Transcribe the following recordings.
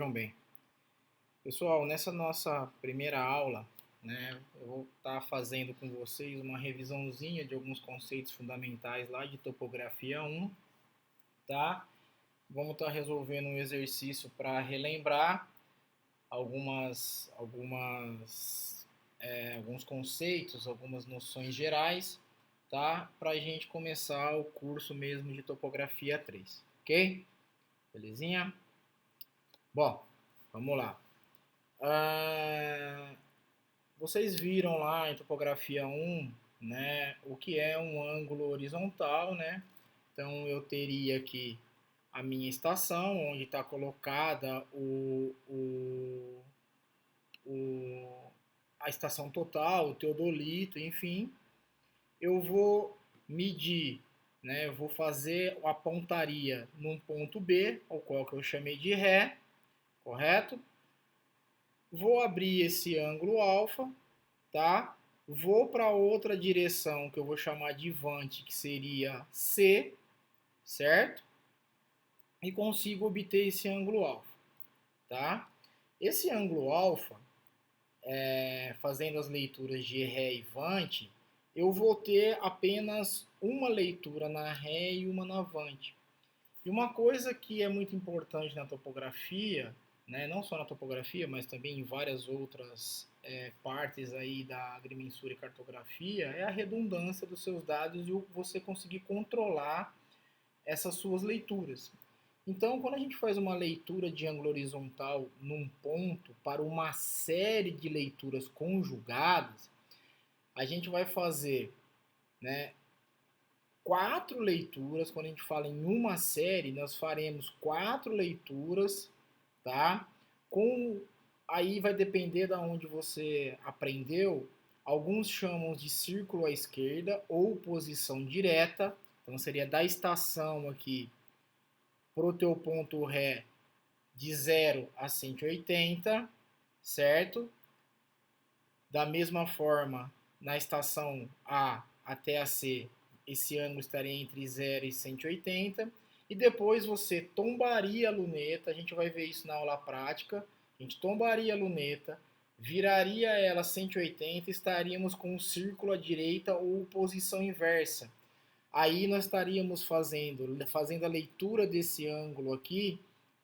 Vejam bem, pessoal, nessa nossa primeira aula, eu vou estar fazendo com vocês uma revisãozinha de alguns conceitos fundamentais lá de topografia 1, tá? Vamos estar resolvendo um exercício para relembrar alguns conceitos, algumas noções gerais, tá? Para a gente começar o curso mesmo de topografia 3, ok? Belezinha? Bom, vamos lá. Ah, Vocês viram lá em topografia 1, né, o que é um ângulo horizontal, né? Então eu teria aqui a minha estação, onde está colocada a estação total, o teodolito, enfim. Eu vou medir, né? Eu vou fazer a pontaria num ponto B, o qual que eu chamei de Ré, correto? Vou abrir esse ângulo alfa, tá? Vou para outra direção que eu vou chamar de vante, que seria C, certo? E consigo obter esse ângulo alfa, tá? Esse ângulo alfa, fazendo as leituras de Ré e vante, eu vou ter apenas uma leitura na Ré e uma na vante. E uma coisa que é muito importante na topografia, né, não só na topografia, mas também em várias outras partes aí da agrimensura e cartografia, é a redundância dos seus dados e você conseguir controlar essas suas leituras. Então, quando a gente faz uma leitura de ângulo horizontal num ponto para uma série de leituras conjugadas, a gente vai fazer, né, quatro leituras. Quando a gente fala em uma série, nós faremos quatro leituras, tá? Com Aí vai depender da onde você aprendeu. Alguns chamam de círculo à esquerda ou posição direta. Então seria da estação aqui pro teu ponto Ré de 0 a 180, certo? Da mesma forma, na estação A até a C, esse ângulo estaria entre 0 e 180. E depois você tombaria a luneta, a gente vai ver isso na aula prática. A gente tombaria a luneta, viraria ela 180 e estaríamos com um círculo à direita ou posição inversa. Aí nós estaríamos fazendo a leitura desse ângulo aqui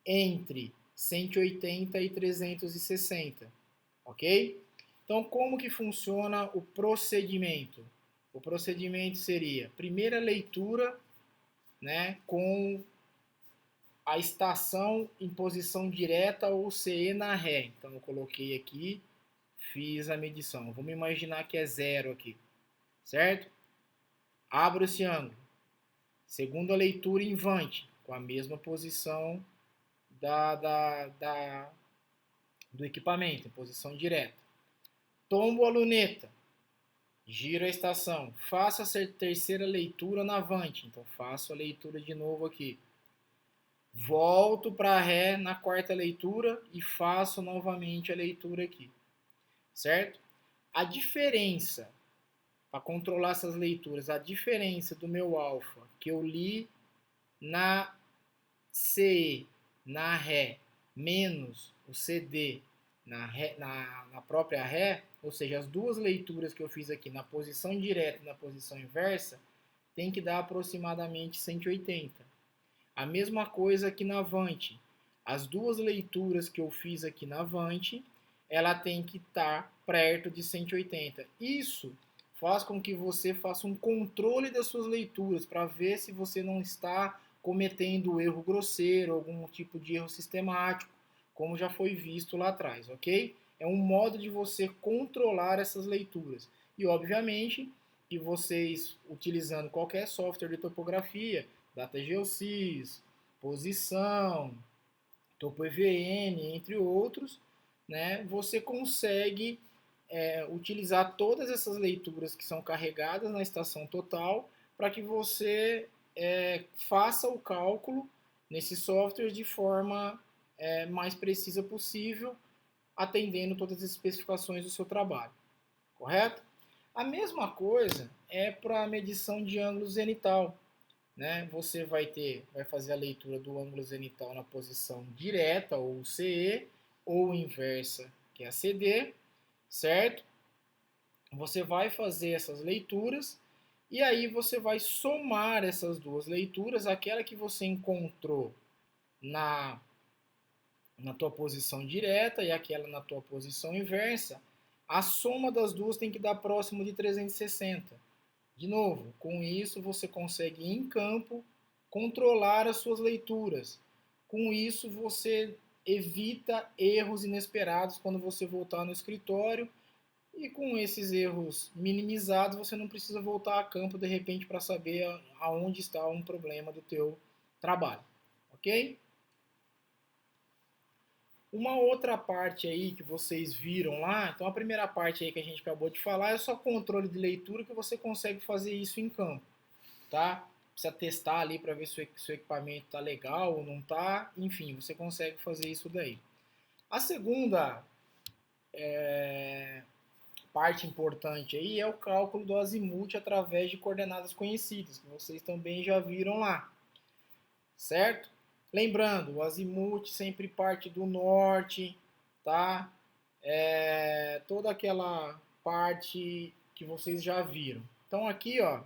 entre 180 e 360, ok? Então, como que funciona o procedimento? O procedimento seria primeira leitura, né, com a estação em posição direta ou CE na Ré. Então, eu coloquei aqui, fiz a medição. Vamos imaginar que é zero aqui, certo? Abro esse ângulo. Segunda leitura em vante, com a mesma posição do equipamento, em posição direta. Tombo a luneta, giro a estação, faço a terceira leitura na vante, então faço a leitura de novo aqui. Volto para Ré na quarta leitura e faço novamente a leitura aqui, certo? A diferença, para controlar essas leituras, a diferença do meu alfa que eu li na CE, na Ré, menos o CD na própria Ré, ou seja, as duas leituras que eu fiz aqui na posição direta e na posição inversa, tem que dar aproximadamente 180. A mesma coisa aqui na Avante. As duas leituras que eu fiz aqui na Avante, ela tem que estar perto de 180. Isso faz com que você faça um controle das suas leituras para ver se você não está cometendo erro grosseiro, algum tipo de erro sistemático, como já foi visto lá atrás, ok? É um modo de você controlar essas leituras. E, obviamente, que vocês, utilizando qualquer software de topografia, DataGeosys, Posição, TopoEVN, entre outros, né, você consegue utilizar todas essas leituras que são carregadas na estação total para que você faça o cálculo nesse software de forma mais precisa possível, atendendo todas as especificações do seu trabalho, correto? A mesma coisa é para a medição de ângulo zenital. né? Você vai fazer a leitura do ângulo zenital na posição direta, ou CE, ou inversa, que é a CD, certo? Você vai fazer essas leituras e aí você vai somar essas duas leituras, aquela que você encontrou na tua posição direta e aquela na tua posição inversa. A soma das duas tem que dar próximo de 360. De novo, com isso você consegue em campo controlar as suas leituras. Com isso você evita erros inesperados quando você voltar no escritório. E com esses erros minimizados, você não precisa voltar a campo de repente para saber aonde está um problema do teu trabalho, ok? Uma outra parte aí que vocês viram lá, então a primeira parte aí que a gente acabou de falar é só controle de leitura, que você consegue fazer isso em campo, tá? Precisa testar ali para ver se o seu equipamento está legal ou não está, enfim, você consegue fazer isso daí. A segunda parte importante aí é o cálculo do azimuth através de coordenadas conhecidas, que vocês também já viram lá, certo? Lembrando, o azimuth sempre parte do norte, tá? Toda aquela parte que vocês já viram. Então aqui, ó,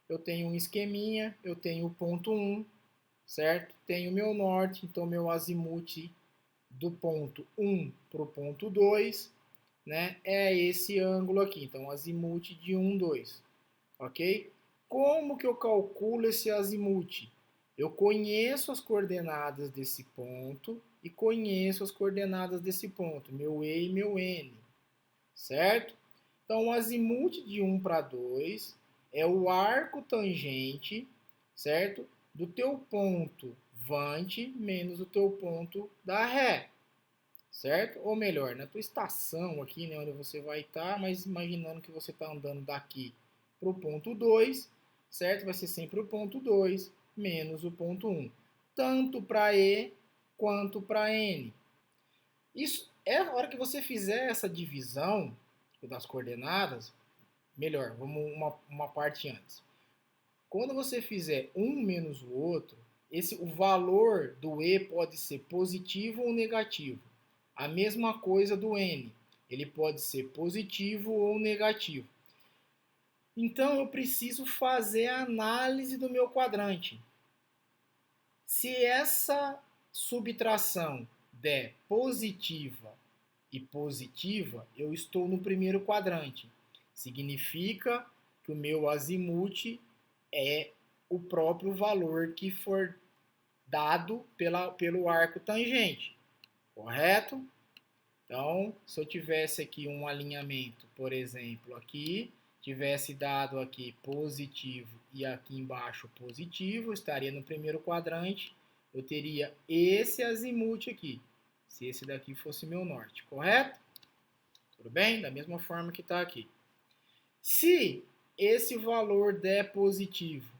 eu tenho um esqueminha, eu tenho o ponto 1, certo? Tenho meu norte, então meu azimuth do ponto 1 para o ponto 2, né, é esse ângulo aqui. Então, azimuth de 1, 2. Ok? Como que eu calculo esse azimuth? Eu conheço as coordenadas desse ponto e conheço as coordenadas desse ponto, meu E e meu N, certo? Então, o azimuth de 1 para 2 é o arco tangente, certo? Do teu ponto vante menos o teu ponto da ré, certo? Ou melhor, na tua estação aqui, né, onde você vai estar, mas imaginando que você está andando daqui para o ponto 2, certo? Vai ser sempre o ponto 2 menos o ponto 1, tanto para E quanto para N. Isso é a hora que você fizer essa divisão das coordenadas, melhor, vamos uma parte antes. Quando você fizer um menos o outro, o valor do E pode ser positivo ou negativo. A mesma coisa do N. Ele pode ser positivo ou negativo. Então eu preciso fazer a análise do meu quadrante. Se essa subtração der positiva e positiva, eu estou no primeiro quadrante. Significa que o meu azimuth é o próprio valor que for dado pelo arco tangente, correto? Então, se eu tivesse aqui um alinhamento, por exemplo, aqui, tivesse dado aqui positivo e aqui embaixo positivo, estaria no primeiro quadrante, eu teria esse azimuth aqui, se esse daqui fosse meu norte, correto? Tudo bem? Da mesma forma que está aqui. Se esse valor der positivo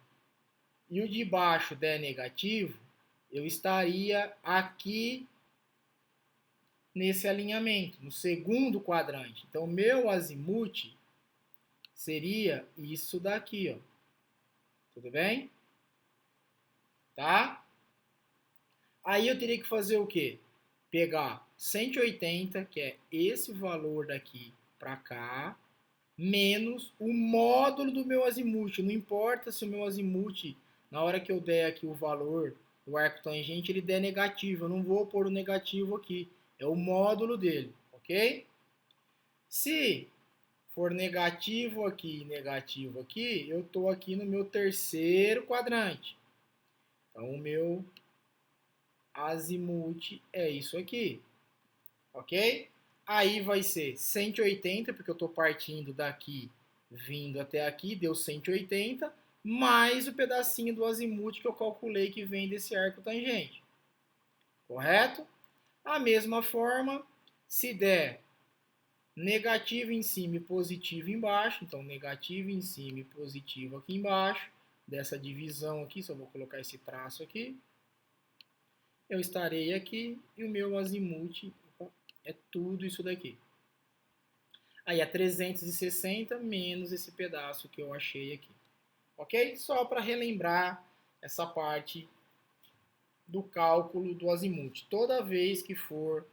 e o de baixo der negativo, eu estaria aqui nesse alinhamento, no segundo quadrante. Então, meu azimuth seria isso daqui, ó. Tudo bem? Tá? Aí eu teria que fazer o quê? Pegar 180, que é esse valor daqui para cá, menos o módulo do meu azimuth. Não importa se o meu azimuth, na hora que eu der aqui o valor do arco tangente, ele der negativo. Eu não vou pôr o negativo aqui. É o módulo dele, ok? Se for negativo aqui e negativo aqui, eu estou aqui no meu terceiro quadrante. Então, o meu azimuth é isso aqui, ok? Aí vai ser 180, porque eu estou partindo daqui, vindo até aqui, deu 180, mais o pedacinho do azimuth que eu calculei que vem desse arco tangente, correto? A mesma forma, se der negativo em cima e positivo embaixo, então negativo em cima e positivo aqui embaixo, dessa divisão aqui, só vou colocar esse traço aqui, eu estarei aqui e o meu azimuth é tudo isso daqui. Aí é 360 menos esse pedaço que eu achei aqui. Ok? Só para relembrar essa parte do cálculo do azimuth. Toda vez que for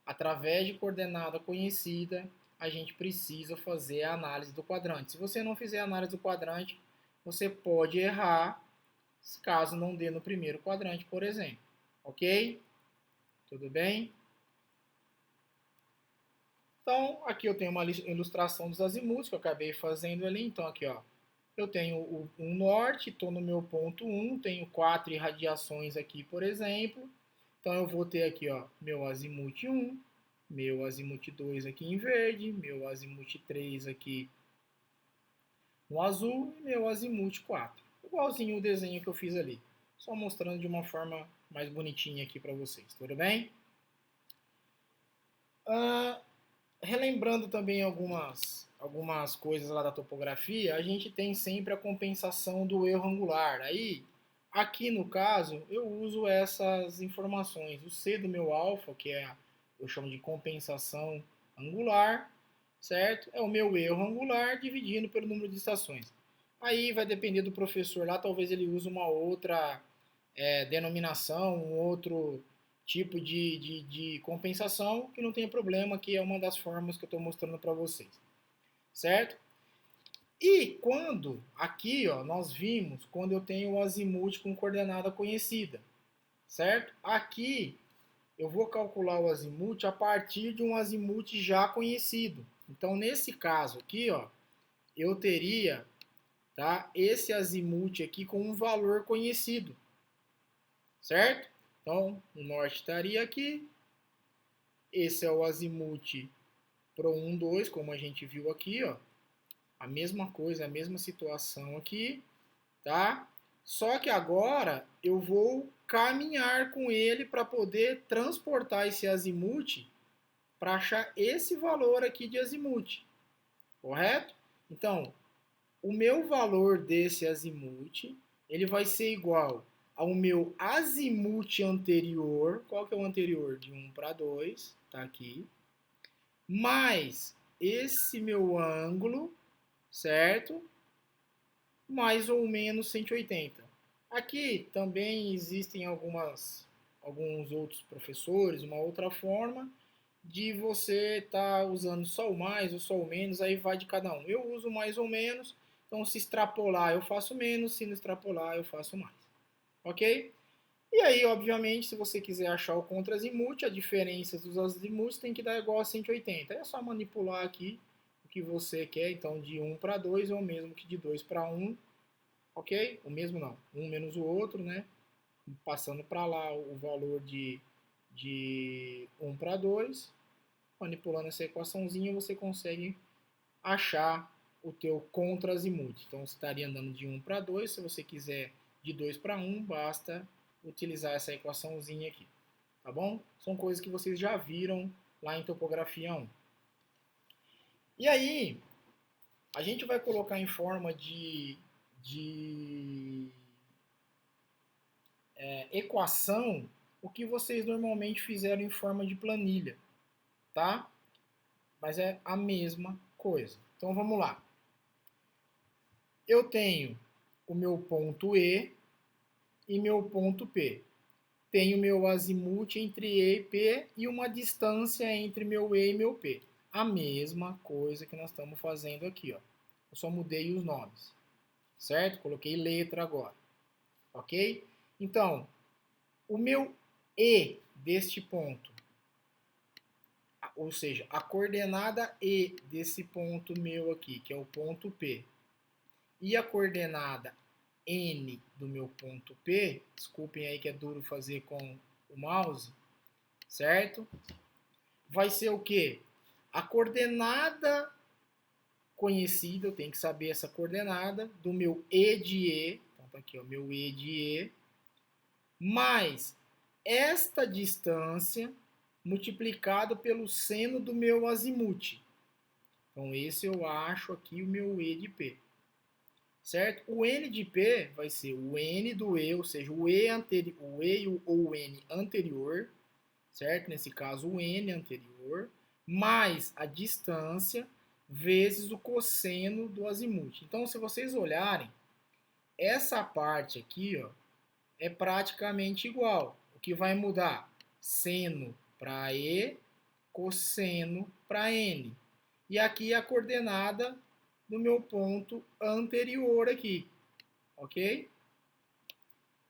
através de coordenada conhecida, a gente precisa fazer a análise do quadrante. Se você não fizer a análise do quadrante, você pode errar caso não dê no primeiro quadrante, por exemplo. Ok? Tudo bem? Então, aqui eu tenho uma ilustração dos azimuths que eu acabei fazendo ali. Então, aqui, ó, eu tenho um norte, estou no meu ponto 1, tenho 4 irradiações aqui, por exemplo. Então, eu vou ter aqui, ó, meu azimuth 1, meu azimuth 2 aqui em verde, meu azimuth 3 aqui no azul e meu azimuth 4. Igualzinho o desenho que eu fiz ali, só mostrando de uma forma mais bonitinha aqui para vocês, tudo bem? Relembrando também algumas coisas lá da topografia, a gente tem sempre a compensação do erro angular. Aí, aqui no caso, eu uso essas informações. O C do meu alfa, que eu chamo de compensação angular, certo? É o meu erro angular dividindo pelo número de estações. Aí vai depender do professor lá, talvez ele use uma outra denominação, um outro tipo de compensação, que não tem problema, que é uma das formas que eu estou mostrando para vocês, certo? E quando, aqui ó, nós vimos, quando eu tenho o azimuth com coordenada conhecida, certo? Aqui eu vou calcular o azimuth a partir de um azimuth já conhecido. Então, nesse caso aqui, ó, eu teria, tá, esse azimuth aqui com um valor conhecido, certo? Então, o norte estaria aqui. Esse é o azimuth pro 1, 2, como a gente viu aqui, ó. A mesma coisa, a mesma situação aqui, tá? Só que agora eu vou caminhar com ele para poder transportar esse azimuth para achar esse valor aqui de azimuth, correto? Então, o meu valor desse azimuth, ele vai ser igual ao meu azimuth anterior. Qual que é o anterior? De 1 para 2, tá aqui. Mais esse meu ângulo, certo? Mais ou menos 180. Aqui também existem alguns outros professores, uma outra forma de você estar usando só o mais ou só o menos, aí vai de cada um. Eu uso mais ou menos, então se extrapolar eu faço menos, se não extrapolar eu faço mais. Ok? E aí, obviamente, se você quiser achar o contra-azimuth, a diferença dos azimuths tem que dar igual a 180. É só manipular aqui o que você quer, então de 1 para 2 é o mesmo que de 2 para 1, ok? O mesmo não, um menos o outro, né? Passando para lá o valor de 1 para 2, manipulando essa equaçãozinha, você consegue achar o teu contra-azimuth. Então, você estaria andando de 1 para 2, se você quiser de 2 para 1, basta utilizar essa equaçãozinha aqui, tá bom? São coisas que vocês já viram lá em topografia 1. E aí, a gente vai colocar em forma de equação o que vocês normalmente fizeram em forma de planilha, tá? Mas é a mesma coisa. Então vamos lá. Eu tenho o meu ponto E e meu ponto P. Tenho meu azimuth entre E e P e uma distância entre meu E e meu P. A mesma coisa que nós estamos fazendo aqui, ó. Eu só mudei os nomes, certo? Coloquei letra agora, ok? Então, o meu E deste ponto, ou seja, a coordenada E desse ponto meu aqui, que é o ponto P, e a coordenada N do meu ponto P, desculpem aí que é duro fazer com o mouse, certo? Vai ser o quê? A coordenada conhecida, eu tenho que saber essa coordenada do meu E de E, então tá aqui, ó, meu E de E, mais esta distância multiplicado pelo seno do meu azimuth. Então esse eu acho aqui o meu E de P. Certo? O N de P vai ser o N do E, ou seja, o E, o e ou o N anterior, certo? Nesse caso, o N anterior, mais a distância vezes o cosseno do azimuth. Então, se vocês olharem, essa parte aqui, ó, é praticamente igual. O que vai mudar? Seno para E, cosseno para N. E aqui a coordenada do meu ponto anterior aqui, ok?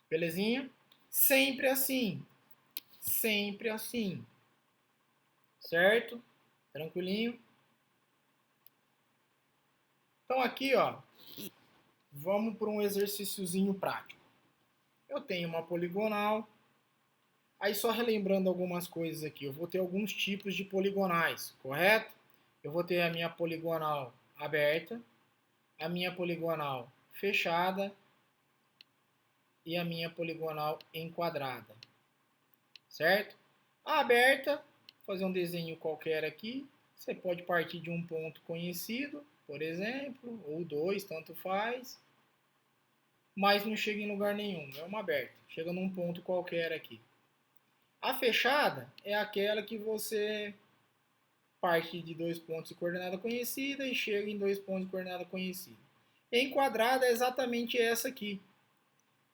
Belezinha? Sempre assim, certo? Tranquilinho? Então aqui, ó, vamos para um exercíciozinho prático. Eu tenho uma poligonal. Aí só relembrando algumas coisas aqui, eu vou ter alguns tipos de poligonais, correto? Eu vou ter a minha poligonal aberta, a minha poligonal fechada e a minha poligonal enquadrada, certo? A aberta, fazer um desenho qualquer aqui, você pode partir de um ponto conhecido, por exemplo, ou dois, tanto faz, mas não chega em lugar nenhum, é uma aberta, chega num ponto qualquer aqui. A fechada é aquela que você parte de dois pontos de coordenada conhecida e chega em dois pontos de coordenada conhecida. Enquadrada é exatamente essa aqui.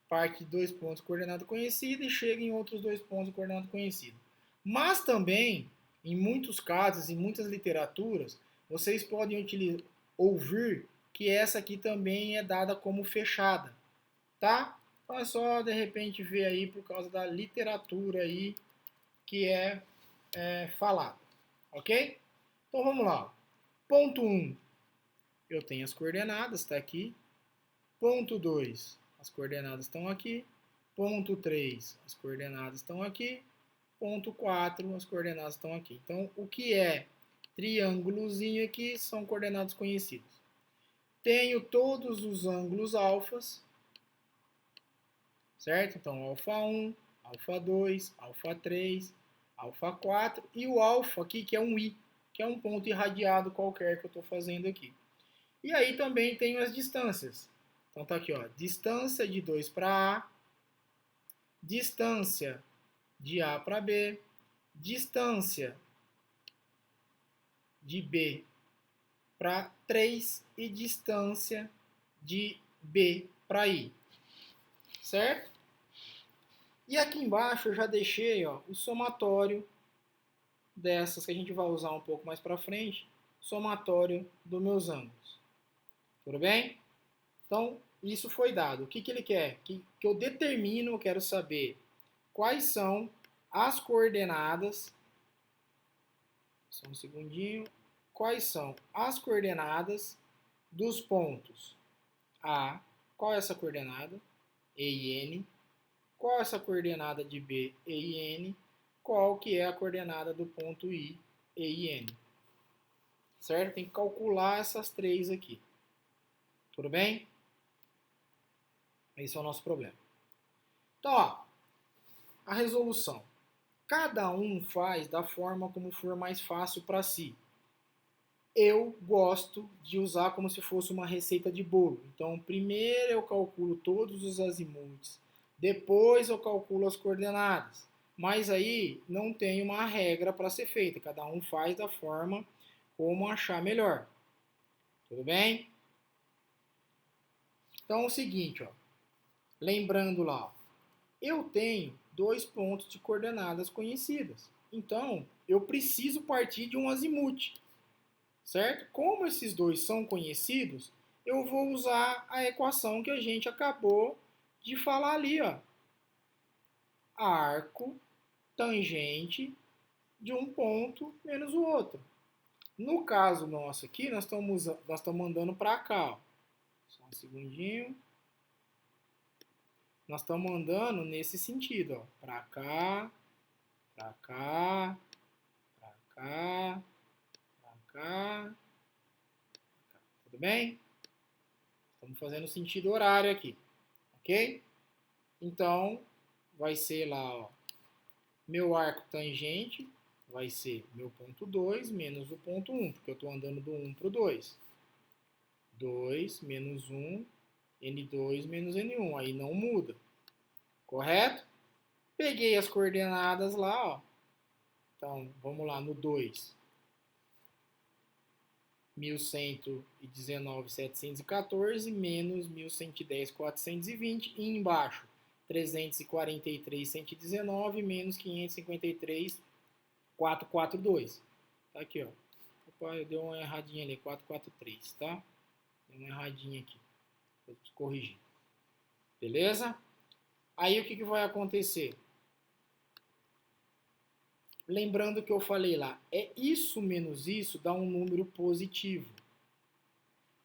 Parte de dois pontos de coordenada conhecida e chega em outros dois pontos de coordenada conhecida. Mas também, em muitos casos, em muitas literaturas, vocês podem ouvir que essa aqui também é dada como fechada, tá? Então é só de repente ver aí por causa da literatura aí que é falada, ok? Então vamos lá. Ponto 1, eu tenho as coordenadas, está aqui. Ponto 2, as coordenadas estão aqui. Ponto 3, as coordenadas estão aqui. Ponto 4, as coordenadas estão aqui. Então, o que é triângulozinho aqui são coordenadas conhecidas. Tenho todos os ângulos alfas, certo? Então, alfa 1, alfa 2, alfa 3, alfa 4 e o alfa aqui, que é um I, que é um ponto irradiado qualquer que eu estou fazendo aqui. E aí também tenho as distâncias. Então tá aqui, ó, distância de 2 para A, distância de A para B, distância de B para 3 e distância de B para I. Certo? E aqui embaixo eu já deixei, ó, o somatório dessas que a gente vai usar um pouco mais para frente, somatório dos meus ângulos. Tudo bem? Então, isso foi dado. O que ele quer? Que eu determino, eu quero saber quais são as coordenadas. Só um segundinho. Quais são as coordenadas dos pontos A? Qual é essa coordenada? E e N. Qual é essa coordenada de B, E e N? Qual que é a coordenada do ponto I, E e N? Certo? Tem que calcular essas três aqui. Tudo bem? Esse é o nosso problema. Então, ó, a resolução. Cada um faz da forma como for mais fácil para si. Eu gosto de usar como se fosse uma receita de bolo. Então, primeiro eu calculo todos os azimuths, depois eu calculo as coordenadas. Mas aí não tem uma regra para ser feita, cada um faz da forma como achar melhor. Tudo bem? Então é o seguinte, ó, lembrando lá, ó, eu tenho dois pontos de coordenadas conhecidas. Então, eu preciso partir de um azimuth, certo? Como esses dois são conhecidos, eu vou usar a equação que a gente acabou de falar ali, ó. Arco tangente de um ponto menos o outro. No caso nosso aqui, nós estamos andando para cá, ó. Só um segundinho. Nós estamos andando nesse sentido, ó, para cá, para cá, para cá, para cá. Tudo bem? Estamos fazendo sentido horário aqui, ok? Então, vai ser lá, ó, meu arco tangente vai ser meu ponto 2 menos o ponto 1, porque eu estou andando do 1 para o 2. 2 menos 1, N2 menos N1, aí não muda, correto? Peguei as coordenadas lá, ó. Então, vamos lá no 2. 1119.714 menos 1110.420 e embaixo 343.119 menos 553.442. Tá aqui, ó. Opa, eu dei uma erradinha ali, 443, tá? Deu uma erradinha aqui. Vou corrigir. Beleza? Aí o que vai acontecer? Lembrando que eu falei lá, é isso menos isso dá um número positivo.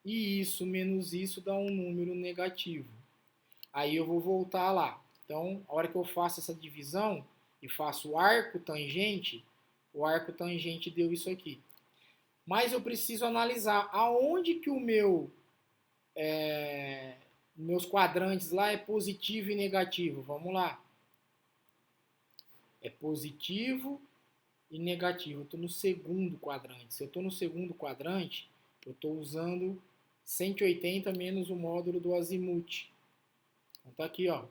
E isso menos isso dá um número negativo. Aí eu vou voltar lá. Então, a hora que eu faço essa divisão e faço o arco tangente deu isso aqui. Mas eu preciso analisar aonde que meus quadrantes lá é positivo e negativo. Vamos lá. É positivo e negativo. Eu estou no segundo quadrante. Se eu estou no segundo quadrante, eu estou usando 180 menos o módulo do azimuth. Então tá aqui, ó.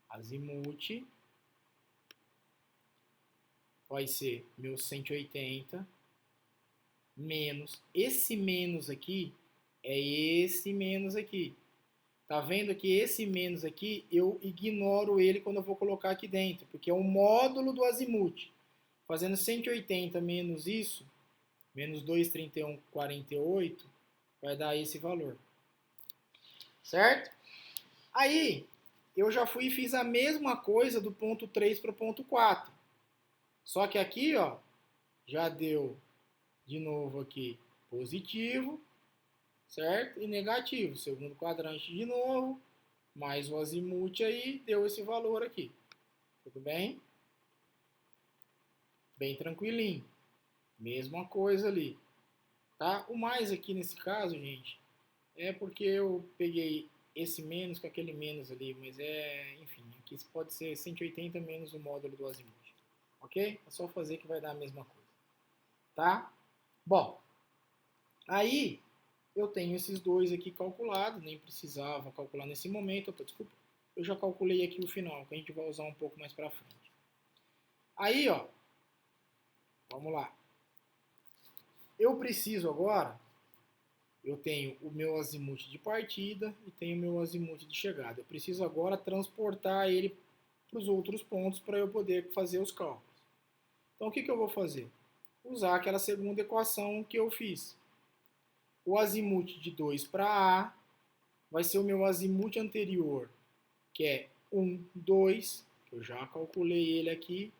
Azimuth vai ser meu 180 menos esse menos aqui é esse menos aqui. Tá vendo que esse menos aqui eu ignoro ele quando eu vou colocar aqui dentro, porque é o módulo do azimuth. Fazendo 180 menos isso, menos 231,48, vai dar esse valor. Certo? Aí, eu já fui e fiz a mesma coisa do ponto 3 para o ponto 4. Só que aqui, ó, já deu de novo aqui positivo, certo? E negativo. Segundo quadrante de novo, mais o azimuth aí, deu esse valor aqui. Tudo bem? Bem tranquilinho. Mesma coisa ali. Tá? O mais aqui nesse caso, gente, é porque eu peguei esse menos com aquele menos ali, mas enfim, aqui pode ser 180 menos o módulo do azimuth. Ok? É só fazer que vai dar a mesma coisa. Tá? Bom, aí eu tenho esses dois aqui calculados, nem precisava calcular nesse momento, desculpa, eu já calculei aqui o final, que a gente vai usar um pouco mais pra frente. Aí, ó, vamos lá. Eu preciso agora, eu tenho o meu azimuth de partida e tenho o meu azimuth de chegada. Eu preciso agora transportar ele para os outros pontos para eu poder fazer os cálculos. Então, o que eu vou fazer? Usar aquela segunda equação que eu fiz. O azimuth de 2 para A vai ser o meu azimuth anterior, que é 1, 2, que eu já calculei ele aqui,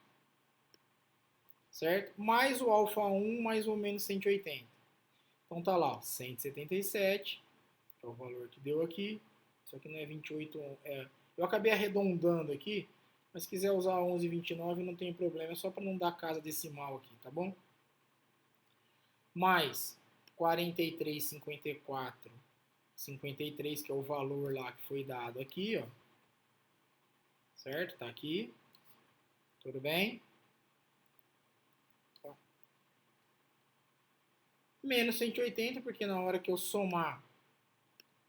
certo? Mais o alfa 1, mais ou menos 180. Então tá lá, ó, 177, que é o valor que deu aqui. Isso aqui não é 28, eu acabei arredondando aqui, mas se quiser usar 11,29 não tem problema, é só para não dar casa decimal aqui, tá bom? Mais 43,54,53, que é o valor lá que foi dado aqui, ó. Certo? Tá aqui. Tudo bem? Ó. Menos 180, porque na hora que eu somar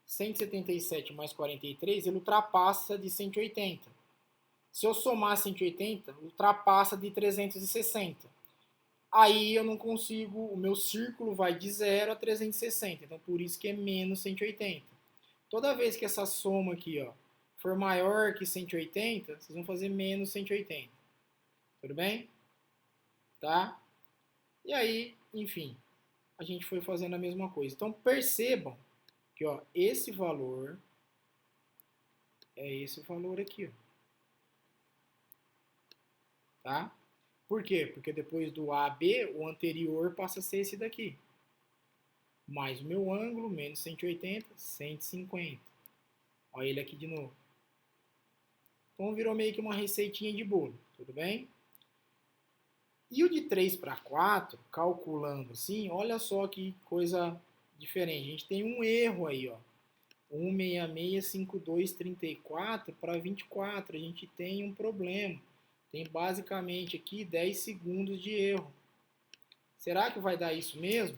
177 mais 43, ele ultrapassa de 180. Se eu somar 180, ultrapassa de 360. Aí eu não consigo, o meu círculo vai de 0 a 360, então por isso que é menos 180. Toda vez que essa soma aqui, ó, for maior que 180, vocês vão fazer menos 180. Tudo bem? Tá? E aí, enfim, a gente foi fazendo a mesma coisa. Então percebam que, ó, esse valor é esse valor aqui, ó. Tá? Por quê? Porque depois do AB, o anterior passa a ser esse daqui. Mais o meu ângulo, menos 180, 150. Olha ele aqui de novo. Então virou meio que uma receitinha de bolo, tudo bem? E o de 3 para 4, calculando assim, olha só que coisa diferente. A gente tem um erro aí, ó. 1665234 para 24. A gente tem um problema. Tem basicamente aqui 10 segundos de erro. Será que vai dar isso mesmo?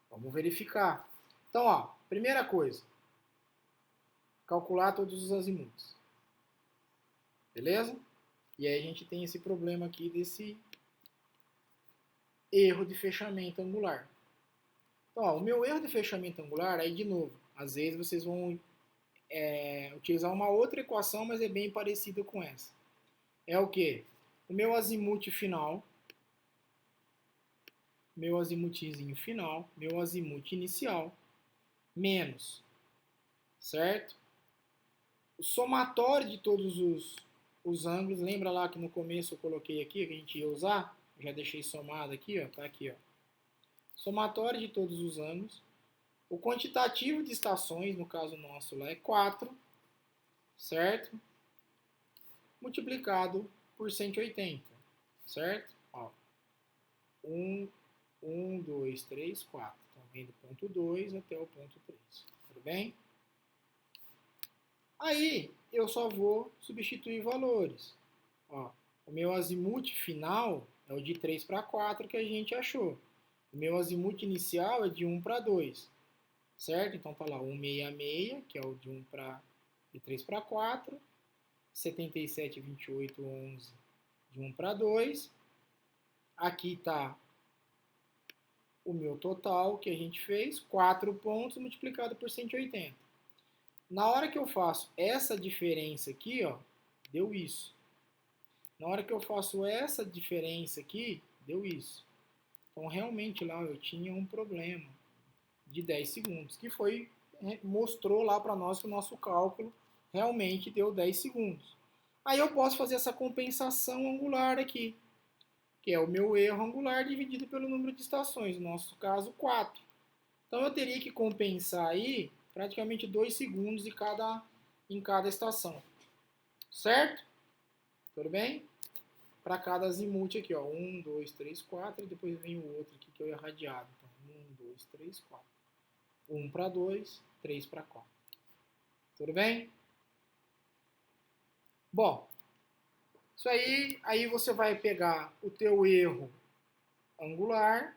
Vamos verificar. Então, ó, primeira coisa, calcular todos os azimuths. Beleza? E aí a gente tem esse problema aqui desse erro de fechamento angular. Então, ó, o meu erro de fechamento angular, aí de novo, às vezes vocês vão utilizar uma outra equação, mas é bem parecida com essa. É o que? O meu azimuth final, meu azimuthzinho final, meu azimuth inicial, menos, certo? O somatório de todos os ângulos, lembra lá que no começo eu coloquei aqui, que a gente ia usar? Eu já deixei somado aqui, ó, tá aqui, ó. Somatório de todos os ângulos. O quantitativo de estações, no caso nosso lá, é 4, certo? Multiplicado por 180, certo? Ó, 1, 2, 3, 4. Então, vem do ponto 2 até o ponto 3. Tudo bem? Aí, eu só vou substituir valores. Ó, o meu azimuth final é o de 3 para 4 que a gente achou. O meu azimuth inicial é de 1 para 2. Certo? Então, tá lá 166, que é o de 1 para de 3 para 4. 77, 28, 11, de 1 para 2. Aqui está o meu total que a gente fez, 4 pontos multiplicado por 180. Na hora que eu faço essa diferença aqui, ó, deu isso. Na hora que eu faço essa diferença aqui, deu isso. Então, realmente lá eu tinha um problema de 10 segundos, que foi, mostrou lá para nós que o nosso cálculo realmente deu 10 segundos. Aí eu posso fazer essa compensação angular aqui, que é o meu erro angular dividido pelo número de estações, no nosso caso 4. Então eu teria que compensar aí praticamente 2 segundos em cada estação. Certo? Tudo bem? Para cada azimuth aqui, ó. 1, 2, 3, 4, e depois vem o outro aqui que é o irradiado. Então, 1, 2, 3, 4. 1 para 2, 3 para 4. Tudo bem? Bom, isso aí você vai pegar o teu erro angular,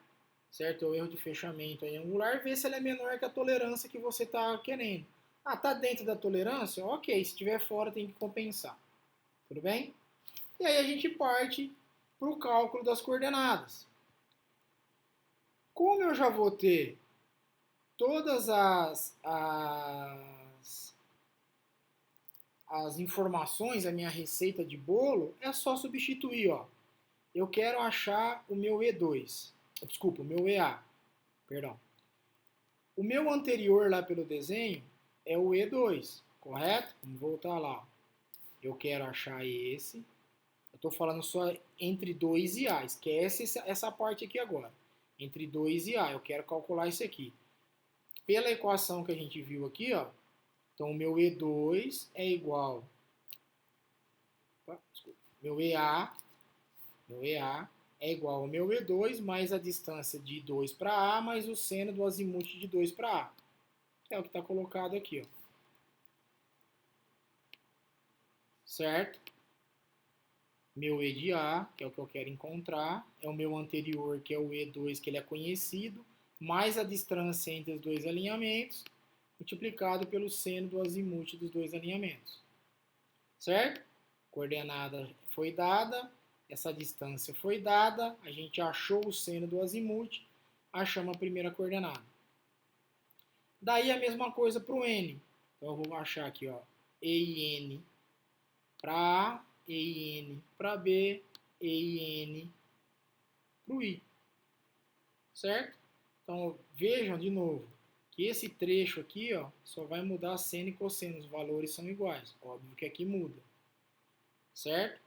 certo? O erro de fechamento aí angular, ver se ele é menor que a tolerância que você está querendo. Ah, tá dentro da tolerância? Ok, se estiver fora tem que compensar. Tudo bem? E aí a gente parte para o cálculo das coordenadas. Como eu já vou ter todas as informações, a minha receita de bolo, é só substituir, ó. Eu quero achar o meu E2. Desculpa, o meu EA. Perdão. O meu anterior lá pelo desenho é o E2, correto? Vamos voltar lá. Eu quero achar esse. Eu estou falando só entre 2 e A. Esquece essa parte aqui agora. Entre 2 e A. Eu quero calcular isso aqui. Pela equação que a gente viu aqui, ó. Então, o meu E2 é igual... Desculpa, meu EA é igual ao meu E2 mais a distância de 2 para A mais o seno do azimuth de 2 para A. Que é o que está colocado aqui, ó. Certo? Meu E de A, que é o que eu quero encontrar, é o meu anterior, que é o E2, que ele é conhecido, mais a distância entre os dois alinhamentos, multiplicado pelo seno do azimuth dos dois alinhamentos. Certo? Coordenada foi dada, essa distância foi dada, a gente achou o seno do azimuth, achamos a primeira coordenada. Daí a mesma coisa para o N. Então eu vou achar aqui, ó, E e N para A, E e N para B, E e N para o I. Certo? Então vejam de novo que esse trecho aqui, ó, só vai mudar seno e cosseno, os valores são iguais. Óbvio que aqui muda. Certo?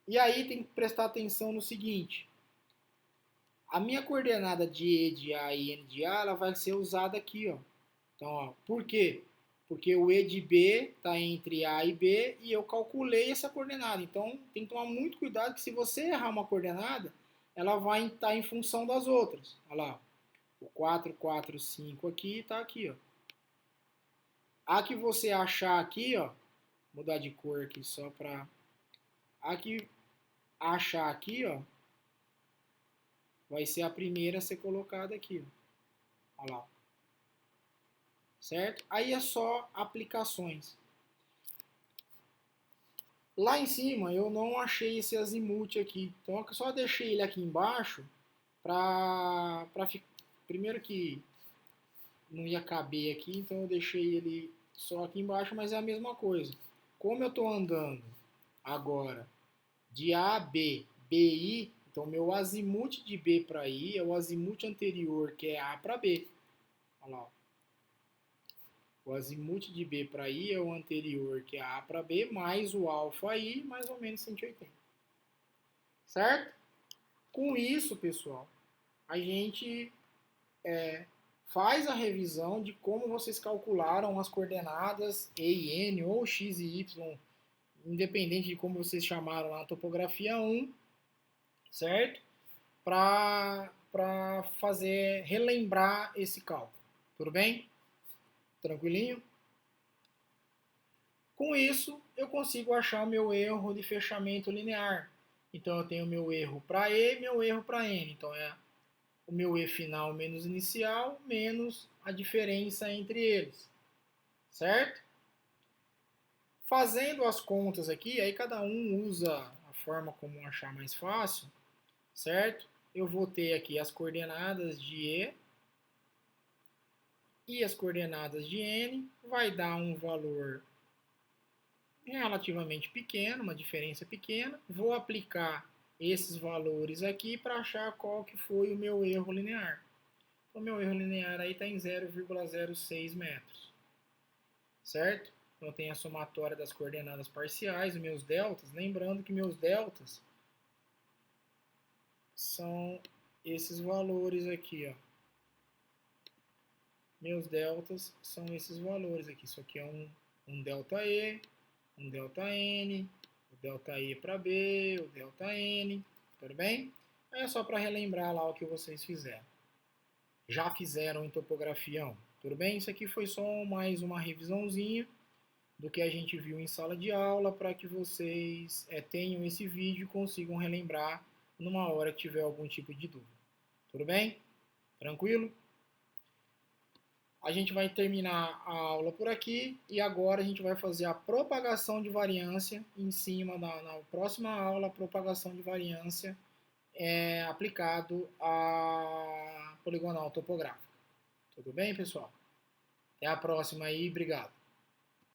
E aí tem que prestar atenção no seguinte. A minha coordenada de E de A e N de A, ela vai ser usada aqui, ó. Então, ó, por quê? Porque o E de B está entre A e B e eu calculei essa coordenada. Então, tem que tomar muito cuidado que se você errar uma coordenada, ela vai estar em função das outras. Olha lá, o 4, 4, 5 aqui está aqui, ó. A que você achar aqui, ó, mudar de cor aqui só para... A que achar aqui, ó, vai ser a primeira a ser colocada aqui, ó. Olha lá. Certo? Aí é só aplicações. Lá em cima eu não achei esse azimuth aqui, então eu só deixei ele aqui embaixo para primeiro que não ia caber aqui, então eu deixei ele só aqui embaixo, mas é a mesma coisa. Como eu estou andando agora de A a B, BI, então meu azimuth de B para I é o azimuth anterior, que é A para B. Olha lá. O azimuth de B para I é o anterior, que é A para B, mais o alfa I, mais ou menos 180. Certo? Com isso, pessoal, a gente faz a revisão de como vocês calcularam as coordenadas E e N, ou X e Y, independente de como vocês chamaram lá na topografia 1, certo? Para fazer, relembrar esse cálculo. Tudo bem? Tranquilinho? Com isso, eu consigo achar o meu erro de fechamento linear. Então, eu tenho meu erro para E e meu erro para N. Então, é o meu E final menos inicial, menos a diferença entre eles. Certo? Fazendo as contas aqui, aí cada um usa a forma como achar mais fácil, certo? Eu vou ter aqui as coordenadas de E as coordenadas de N, vai dar um valor relativamente pequeno, uma diferença pequena. Vou aplicar esses valores aqui para achar qual que foi o meu erro linear. O meu erro linear aí está em 0,06 metros, certo? Então eu tenho a somatória das coordenadas parciais, os meus deltas. Lembrando que meus deltas são esses valores aqui, ó. Meus deltas são esses valores aqui. Isso aqui é um delta E, um delta N, o delta E para B, o delta N, tudo bem? Aí é só para relembrar lá o que vocês fizeram. Já fizeram em topografia 1, tudo bem? Isso aqui foi só mais uma revisãozinha do que a gente viu em sala de aula para que vocês tenham esse vídeo e consigam relembrar numa hora que tiver algum tipo de dúvida. Tudo bem? Tranquilo? A gente vai terminar a aula por aqui e agora a gente vai fazer a propagação de variância em cima na próxima aula, a propagação de variância aplicado à poligonal topográfica. Tudo bem, pessoal? Até a próxima aí, obrigado.